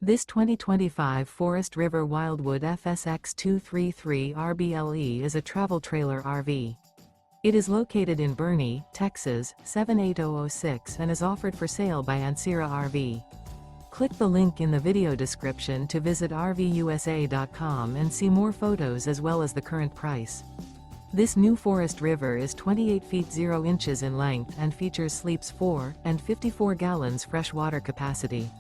This 2025 Forest River Wildwood FSX 233 RBLE is a travel trailer RV. It is located in Boerne, Texas, 78006 and is offered for sale by Ancira RV. Click the link in the video description to visit RVUSA.com and see more photos as well as the current price. This new Forest River is 28 feet 0 inches in length and features sleeps 4 and 54 gallons fresh water capacity.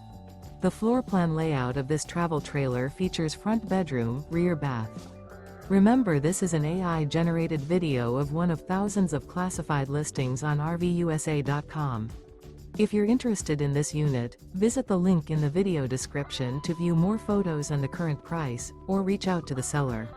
The floor plan layout of this travel trailer features front bedroom, rear bath. Remember, this is an AI-generated video of one of thousands of classified listings on RVUSA.com. If you're interested in this unit, visit the link in the video description to view more photos and the current price, or reach out to the seller.